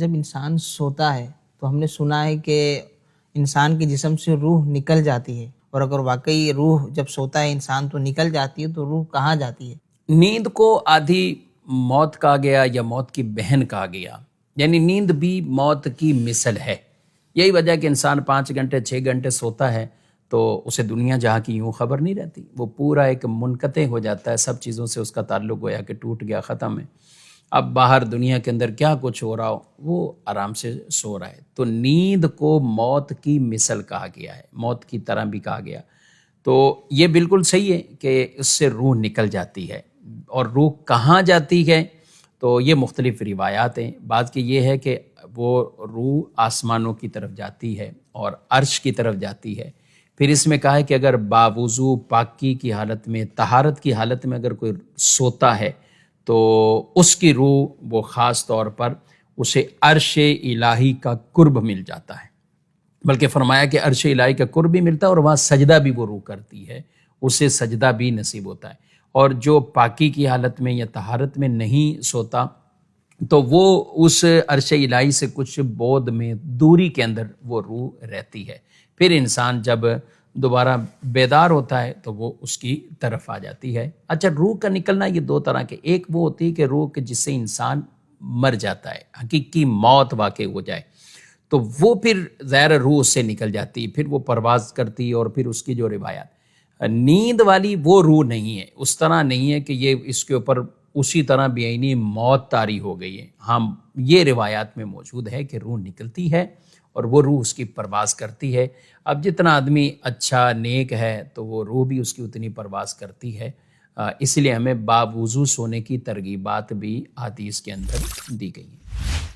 جب انسان سوتا ہے تو ہم نے سنا ہے کہ انسان کے جسم سے روح نکل جاتی ہے، اور اگر واقعی روح جب سوتا ہے انسان تو نکل جاتی ہے، تو روح کہاں جاتی ہے؟ نیند کو آدھی موت کہا گیا یا موت کی بہن کہا گیا، یعنی نیند بھی موت کی مثل ہے۔ یہی وجہ کہ انسان 5 گھنٹے 6 گھنٹے سوتا ہے تو اسے دنیا جہاں کی یوں خبر نہیں رہتی، وہ پورا ایک منقطع ہو جاتا ہے، سب چیزوں سے اس کا تعلق گویا کہ ٹوٹ گیا، ختم ہے۔ اب باہر دنیا کے اندر کیا کچھ ہو رہا ہو وہ آرام سے سو رہا ہے۔ تو نیند کو موت کی مثل کہا گیا ہے، موت کی طرح بھی کہا گیا۔ تو یہ بالکل صحیح ہے کہ اس سے روح نکل جاتی ہے، اور روح کہاں جاتی ہے تو یہ مختلف روایات ہیں۔ بعض کی یہ ہے کہ وہ روح آسمانوں کی طرف جاتی ہے اور عرش کی طرف جاتی ہے۔ پھر اس میں کہا ہے کہ اگر باوضو پاکی کی حالت میں، طہارت کی حالت میں اگر کوئی سوتا ہے تو اس کی روح وہ خاص طور پر اسے عرش الہی کا قرب مل جاتا ہے، بلکہ فرمایا کہ عرش الہی کا قرب بھی ملتا ہے اور وہاں سجدہ بھی وہ روح کرتی ہے، اسے سجدہ بھی نصیب ہوتا ہے۔ اور جو پاکی کی حالت میں یا طہارت میں نہیں سوتا تو وہ اس عرش الہی سے کچھ بعد میں، دوری کے اندر وہ روح رہتی ہے۔ پھر انسان جب دوبارہ بیدار ہوتا ہے تو وہ اس کی طرف آ جاتی ہے۔ اچھا، روح کا نکلنا یہ 2 طرح کے، ایک وہ ہوتی ہے کہ روح کہ جس سے انسان مر جاتا ہے، حقیقی موت واقع ہو جائے، تو وہ پھر ظاہر روح اس سے نکل جاتی، پھر وہ پرواز کرتی، اور پھر اس کی جو روایات۔ نیند والی وہ روح نہیں ہے، اس طرح نہیں ہے کہ یہ اس کے اوپر اسی طرح بےعینی موت طاری ہو گئی ہے۔ ہاں، یہ روایات میں موجود ہے کہ روح نکلتی ہے اور وہ روح اس کی پرواز کرتی ہے۔ اب جتنا آدمی اچھا نیک ہے تو وہ روح بھی اس کی اتنی پرواز کرتی ہے، اس لیے ہمیں باوضو سونے کی ترغیبات بھی حدیث کے اندر دی گئی ہیں۔